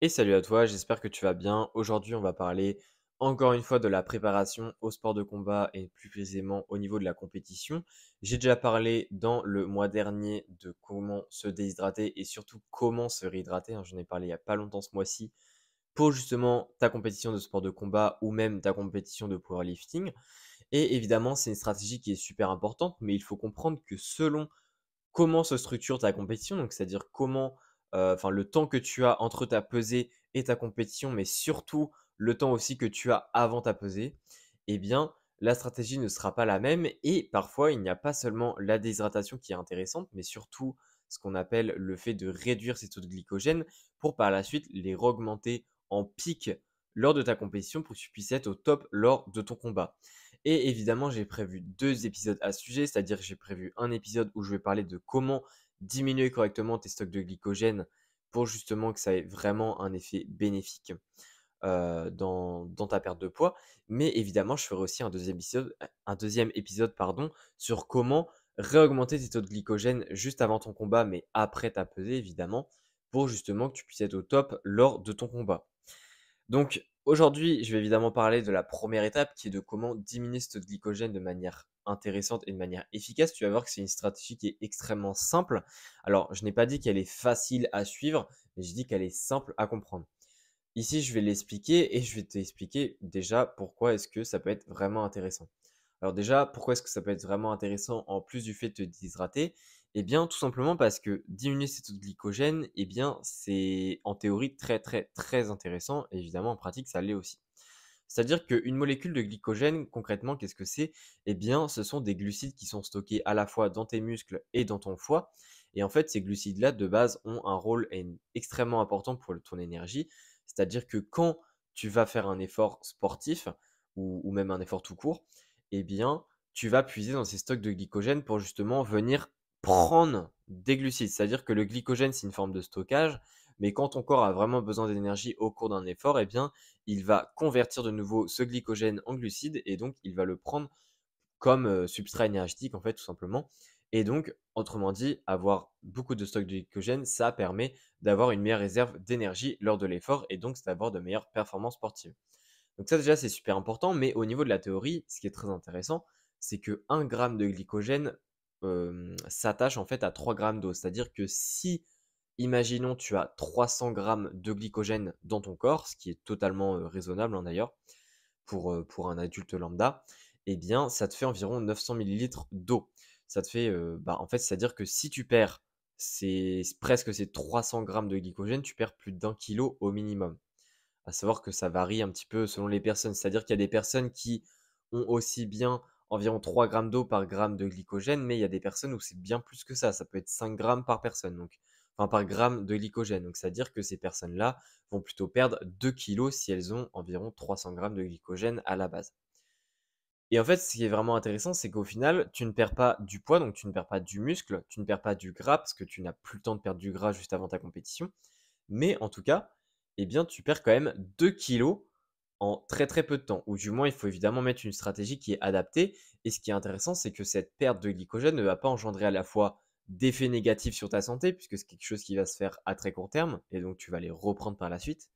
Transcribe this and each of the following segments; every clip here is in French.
Et salut à toi, j'espère que tu vas bien. Aujourd'hui, on va parler encore une fois de la préparation au sport de combat et plus précisément au niveau de la compétition. J'ai déjà parlé dans le mois dernier de comment se déshydrater et surtout comment se réhydrater, hein. J'en ai parlé il y a pas longtemps ce mois-ci pour justement ta compétition de sport de combat ou même ta compétition de powerlifting. Et évidemment, c'est une stratégie qui est super importante, mais il faut comprendre que selon comment se structure ta compétition, donc c'est-à-dire comment, enfin le temps que tu as entre ta pesée et ta compétition, mais surtout le temps aussi que tu as avant ta pesée, eh bien la stratégie ne sera pas la même et parfois il n'y a pas seulement la déshydratation qui est intéressante, mais surtout ce qu'on appelle le fait de réduire ces taux de glycogène pour par la suite les augmenter en pic lors de ta compétition pour que tu puisses être au top lors de ton combat. Et évidemment, j'ai prévu 2 épisodes à ce sujet, c'est-à-dire que j'ai prévu un épisode où je vais parler de comment diminuer correctement tes stocks de glycogène pour justement que ça ait vraiment un effet bénéfique, dans ta perte de poids. Mais évidemment, je ferai aussi un deuxième épisode, pardon, sur comment réaugmenter tes taux de glycogène juste avant ton combat, mais après ta pesée évidemment, pour justement que tu puisses être au top lors de ton combat. Donc aujourd'hui, je vais évidemment parler de la première étape qui est de comment diminuer ce taux de glycogène de manière intéressante et de manière efficace. Tu vas voir que c'est une stratégie qui est extrêmement simple. Alors, je n'ai pas dit qu'elle est facile à suivre, mais je dis qu'elle est simple à comprendre. Ici, je vais l'expliquer et je vais t'expliquer déjà pourquoi est-ce que ça peut être vraiment intéressant. Alors déjà, pourquoi est-ce que ça peut être vraiment intéressant en plus du fait de te déshydrater? Eh bien, tout simplement parce que diminuer ces taux de glycogène, eh bien, c'est en théorie très très très intéressant. Et évidemment, en pratique, ça l'est aussi. C'est-à-dire qu'une molécule de glycogène, concrètement, qu'est-ce que c'est? Eh bien, ce sont des glucides qui sont stockés à la fois dans tes muscles et dans ton foie. Et en fait, ces glucides-là, de base, ont un rôle extrêmement important pour ton énergie. C'est-à-dire que quand tu vas faire un effort sportif ou même un effort tout court, eh bien, tu vas puiser dans ces stocks de glycogène pour justement venir prendre des glucides. C'est-à-dire que le glycogène, c'est une forme de stockage, mais quand ton corps a vraiment besoin d'énergie au cours d'un effort, eh bien, il va convertir de nouveau ce glycogène en glucides et donc il va le prendre comme substrat énergétique en fait tout simplement. Et donc, autrement dit, avoir beaucoup de stock de glycogène, ça permet d'avoir une meilleure réserve d'énergie lors de l'effort et donc d'avoir de meilleures performances sportives. Donc ça déjà c'est super important, mais au niveau de la théorie, ce qui est très intéressant, c'est que 1 gramme de glycogène s'attache en fait à 3 grammes d'eau. C'est-à-dire que si, imaginons, tu as 300 grammes de glycogène dans ton corps, ce qui est totalement raisonnable hein, d'ailleurs pour un adulte lambda, eh bien ça te fait environ 900 millilitres d'eau. Ça te fait, bah, en fait, c'est-à-dire que si tu perds presque ces 300 grammes de glycogène, tu perds plus d'un kilo au minimum. À savoir que ça varie un petit peu selon les personnes. C'est-à-dire qu'il y a des personnes qui ont aussi bien environ 3 grammes d'eau par gramme de glycogène, mais il y a des personnes où c'est bien plus que ça. Ça peut être 5 grammes par personne, donc, enfin par gramme de glycogène. Donc, c'est-à-dire que ces personnes-là vont plutôt perdre 2 kilos si elles ont environ 300 grammes de glycogène à la base. Et en fait, ce qui est vraiment intéressant, c'est qu'au final, tu ne perds pas du poids, donc tu ne perds pas du muscle, tu ne perds pas du gras, parce que tu n'as plus le temps de perdre du gras juste avant ta compétition. Mais en tout cas, eh bien, tu perds quand même 2 kilos en très très peu de temps. Ou du moins, il faut évidemment mettre une stratégie qui est adaptée. Et ce qui est intéressant, c'est que cette perte de glycogène ne va pas engendrer à la fois d'effets négatifs sur ta santé, puisque c'est quelque chose qui va se faire à très court terme, et donc tu vas les reprendre par la suite.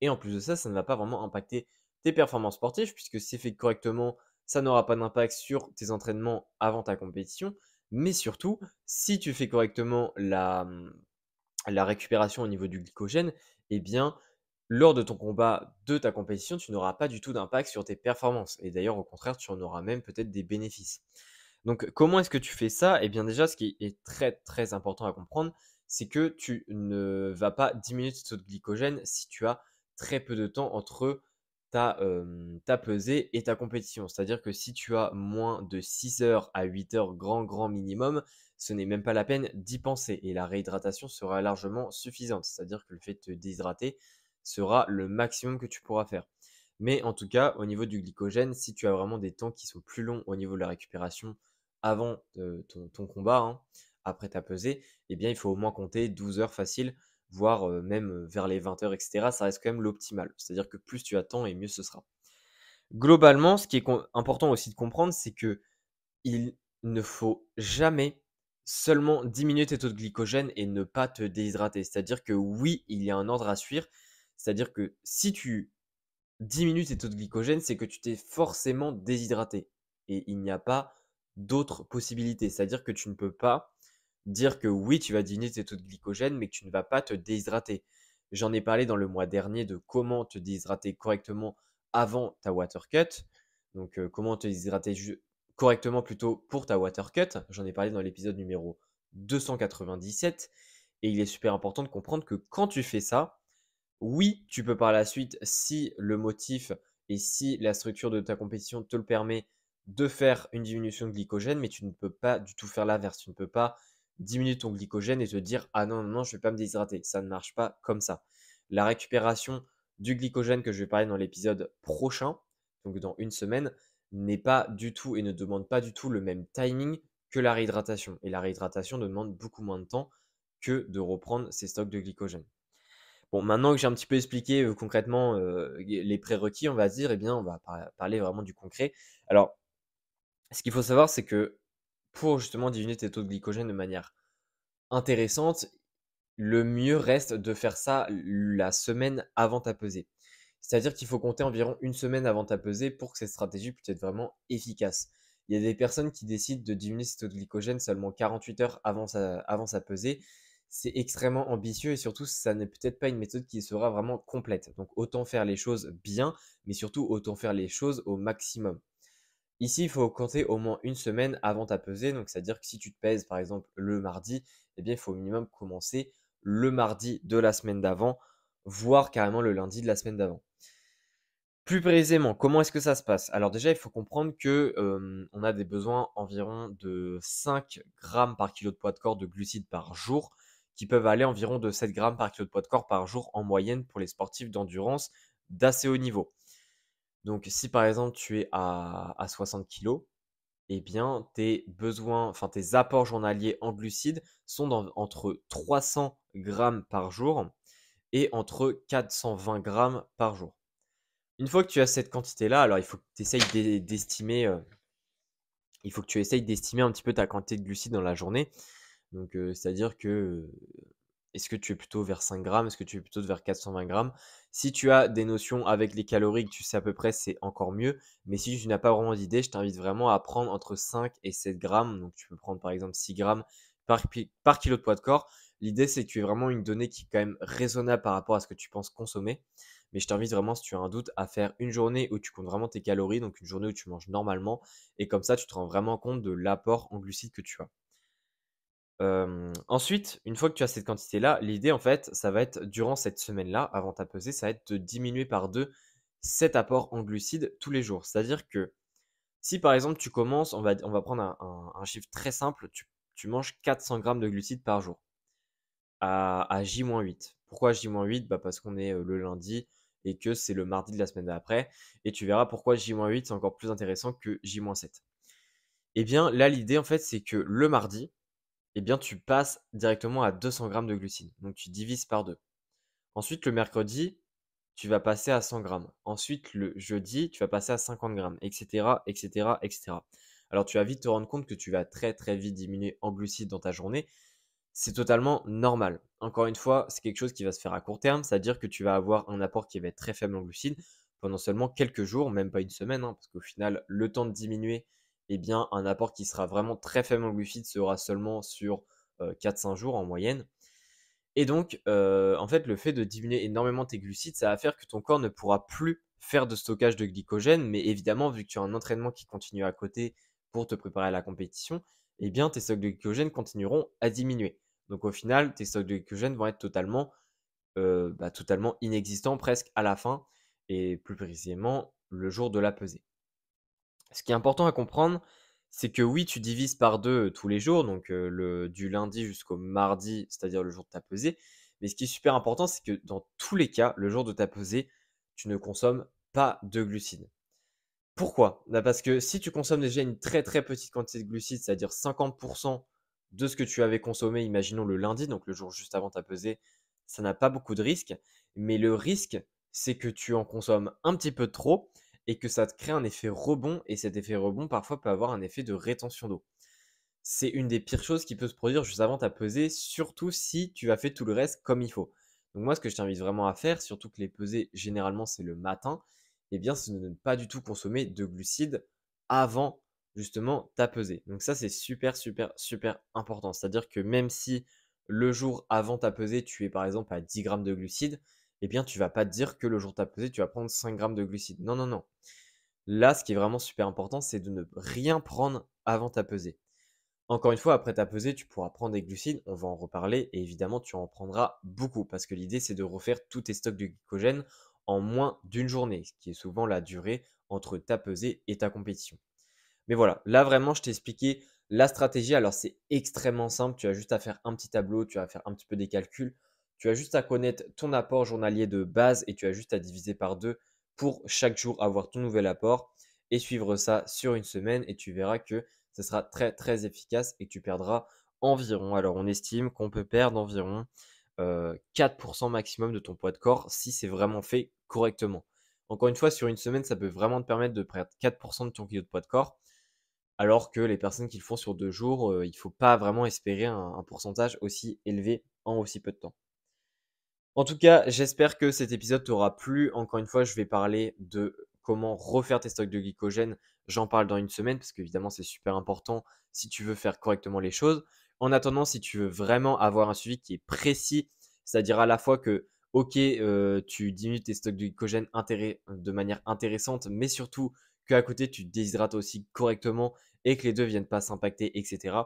Et en plus de ça ne va pas vraiment impacter tes performances sportives, puisque si c'est fait correctement, ça n'aura pas d'impact sur tes entraînements avant ta compétition. Mais surtout, si tu fais correctement la récupération au niveau du glycogène, eh bien, lors de ton combat, de ta compétition, tu n'auras pas du tout d'impact sur tes performances. Et d'ailleurs, au contraire, tu en auras même peut-être des bénéfices. Donc, comment est-ce que tu fais ça? Eh bien, déjà, ce qui est très très important à comprendre, c'est que tu ne vas pas diminuer tes taux de glycogène si tu as très peu de temps entre ta pesée et ta compétition. C'est-à-dire que si tu as moins de 6 heures à 8 heures grand minimum, ce n'est même pas la peine d'y penser et la réhydratation sera largement suffisante. C'est-à-dire que le fait de te déshydrater sera le maximum que tu pourras faire. Mais en tout cas, au niveau du glycogène, si tu as vraiment des temps qui sont plus longs au niveau de la récupération avant ton combat, hein, après ta pesée, eh bien, il faut au moins compter 12 heures facile, voire même vers les 20 heures, etc. Ça reste quand même l'optimal. C'est-à-dire que plus tu attends et mieux ce sera. Globalement, ce qui est important aussi de comprendre, c'est que il ne faut jamais seulement diminuer tes taux de glycogène et ne pas te déshydrater. C'est-à-dire que oui, il y a un ordre à suivre. C'est-à-dire que si tu diminues tes taux de glycogène, c'est que tu t'es forcément déshydraté et il n'y a pas d'autre possibilité. C'est-à-dire que tu ne peux pas dire que oui, tu vas diminuer tes taux de glycogène, mais que tu ne vas pas te déshydrater. J'en ai parlé dans le mois dernier de comment te déshydrater correctement avant ta water cut. Donc, comment te déshydrater correctement plutôt pour ta water cut. J'en ai parlé dans l'épisode numéro 297. Et il est super important de comprendre que quand tu fais ça, oui, tu peux par la suite, si le motif et si la structure de ta compétition te le permet, de faire une diminution de glycogène, mais tu ne peux pas du tout faire l'inverse. Tu ne peux pas diminuer ton glycogène et te dire ah non, non, non, je ne vais pas me déshydrater. Ça ne marche pas comme ça. La récupération du glycogène que je vais parler dans l'épisode prochain, donc dans une semaine, n'est pas du tout et ne demande pas du tout le même timing que la réhydratation. Et la réhydratation demande beaucoup moins de temps que de reprendre ses stocks de glycogène. Bon, maintenant que j'ai un petit peu expliqué concrètement les prérequis, on va dire, eh bien, on va parler vraiment du concret. Alors, ce qu'il faut savoir, c'est que pour justement diminuer tes taux de glycogène de manière intéressante, le mieux reste de faire ça la semaine avant ta pesée. C'est-à-dire qu'il faut compter environ une semaine avant ta pesée pour que cette stratégie puisse être vraiment efficace. Il y a des personnes qui décident de diminuer ses taux de glycogène seulement 48 heures avant sa pesée. C'est extrêmement ambitieux et surtout, ça n'est peut-être pas une méthode qui sera vraiment complète. Donc, autant faire les choses bien, mais surtout, autant faire les choses au maximum. Ici, il faut compter au moins une semaine avant ta pesée. Donc, c'est-à-dire que si tu te pèses, par exemple, le mardi, eh bien, il faut au minimum commencer le mardi de la semaine d'avant, voire carrément le lundi de la semaine d'avant. Plus précisément, comment est-ce que ça se passe? Alors déjà, il faut comprendre que on a des besoins environ de 5 grammes par kilo de poids de corps de glucides par jour, qui peuvent aller environ de 7 grammes par kilo de poids de corps par jour en moyenne pour les sportifs d'endurance d'assez haut niveau. Donc si par exemple tu es à 60 kilos, eh bien tes besoins, enfin tes apports journaliers en glucides sont entre 300 grammes par jour et entre 420 grammes par jour. Une fois que tu as cette quantité-là, alors il faut que tu essayes d'estimer, il faut que tu essayes d'estimer un petit peu ta quantité de glucides dans la journée. Donc, c'est-à-dire que, est-ce que tu es plutôt vers 5 grammes? Est-ce que tu es plutôt vers 420 grammes? Si tu as des notions avec les calories que tu sais à peu près, c'est encore mieux. Mais si tu n'as pas vraiment d'idée, je t'invite vraiment à prendre entre 5 et 7 grammes. Donc, tu peux prendre par exemple 6 grammes par kilo de poids de corps. L'idée, c'est que tu aies vraiment une donnée qui est quand même raisonnable par rapport à ce que tu penses consommer. Mais je t'invite vraiment, si tu as un doute, à faire une journée où tu comptes vraiment tes calories, donc une journée où tu manges normalement. Et comme ça, tu te rends vraiment compte de l'apport en glucides que tu as. Ensuite, une fois que tu as cette quantité-là, l'idée en fait, ça va être durant cette semaine-là, avant ta pesée, ça va être de diminuer par 2 cet apport en glucides tous les jours. C'est-à-dire que si par exemple tu commences, on va prendre un chiffre très simple, tu manges 400 grammes de glucides par jour à J-8. Pourquoi J-8? Bah parce qu'on est le lundi et que c'est le mardi de la semaine d'après. Et tu verras pourquoi J-8 c'est encore plus intéressant que J-7. Eh bien là, l'idée en fait, c'est que le mardi, eh bien, tu passes directement à 200 grammes de glucides. Donc, tu divises par 2. Ensuite, le mercredi, tu vas passer à 100 grammes. Ensuite, le jeudi, tu vas passer à 50 grammes, etc., etc., etc. Alors, tu vas vite te rendre compte que tu vas très, très vite diminuer en glucides dans ta journée. C'est totalement normal. Encore une fois, c'est quelque chose qui va se faire à court terme, c'est-à-dire que tu vas avoir un apport qui va être très faible en glucides pendant seulement quelques jours, même pas une semaine, parce qu'au final, le temps de diminuer, eh bien, un apport qui sera vraiment très faible en glucides sera seulement sur 4-5 jours en moyenne. Et donc, en fait, le fait de diminuer énormément tes glucides, ça va faire que ton corps ne pourra plus faire de stockage de glycogène. Mais évidemment, vu que tu as un entraînement qui continue à côté pour te préparer à la compétition, eh bien, tes stocks de glycogène continueront à diminuer. Donc, au final, tes stocks de glycogène vont être totalement inexistants presque à la fin, et plus précisément le jour de la pesée. Ce qui est important à comprendre, c'est que oui, tu divises par 2 tous les jours, donc du lundi jusqu'au mardi, c'est-à-dire le jour de ta pesée. Mais ce qui est super important, c'est que dans tous les cas, le jour de ta pesée, tu ne consommes pas de glucides. Pourquoi? Bah, parce que si tu consommes déjà une très très petite quantité de glucides, c'est-à-dire 50% de ce que tu avais consommé, imaginons le lundi, donc le jour juste avant ta pesée, ça n'a pas beaucoup de risque. Mais le risque, c'est que tu en consommes un petit peu trop et que ça te crée un effet rebond. Et cet effet rebond, parfois, peut avoir un effet de rétention d'eau. C'est une des pires choses qui peut se produire juste avant ta pesée, surtout si tu as fait tout le reste comme il faut. Donc moi, ce que je t'invite vraiment à faire, surtout que les pesées, généralement, c'est le matin, eh bien, c'est de ne pas du tout consommer de glucides avant justement ta pesée. Donc ça, c'est super, super, super important. C'est-à-dire que même si le jour avant ta pesée, tu es par exemple à 10 grammes de glucides, eh bien, tu vas pas te dire que le jour de ta pesée, tu vas prendre 5 grammes de glucides. Non, non, non. Là, ce qui est vraiment super important, c'est de ne rien prendre avant ta pesée. Encore une fois, après ta pesée, tu pourras prendre des glucides, on va en reparler, et évidemment, tu en prendras beaucoup, parce que l'idée, c'est de refaire tous tes stocks de glycogène en moins d'une journée, ce qui est souvent la durée entre ta pesée et ta compétition. Mais voilà, là vraiment, je t'ai expliqué la stratégie. Alors, c'est extrêmement simple, tu as juste à faire un petit tableau, tu as à faire un petit peu des calculs, tu as juste à connaître ton apport journalier de base et tu as juste à diviser par deux pour chaque jour avoir ton nouvel apport et suivre ça sur une semaine et tu verras que ce sera très très efficace et que tu perdras environ, alors on estime qu'on peut perdre environ 4% maximum de ton poids de corps si c'est vraiment fait correctement. Encore une fois, sur une semaine, ça peut vraiment te permettre de perdre 4% de ton kilo de poids de corps, alors que les personnes qui le font sur 2 jours, il ne faut pas vraiment espérer un pourcentage aussi élevé en aussi peu de temps. En tout cas, j'espère que cet épisode t'aura plu. Encore une fois, je vais parler de comment refaire tes stocks de glycogène. J'en parle dans une semaine parce qu'évidemment, c'est super important si tu veux faire correctement les choses. En attendant, si tu veux vraiment avoir un suivi qui est précis, c'est-à-dire à la fois que, ok, tu diminues tes stocks de glycogène de manière intéressante, mais surtout qu'à côté, tu te déshydrates aussi correctement et que les deux viennent pas s'impacter, etc.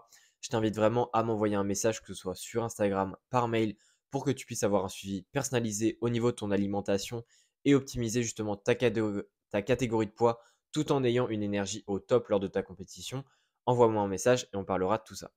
Je t'invite vraiment à m'envoyer un message, que ce soit sur Instagram, par mail, pour que tu puisses avoir un suivi personnalisé au niveau de ton alimentation et optimiser justement ta catégorie de poids tout en ayant une énergie au top lors de ta compétition. Envoie-moi un message et on parlera de tout ça.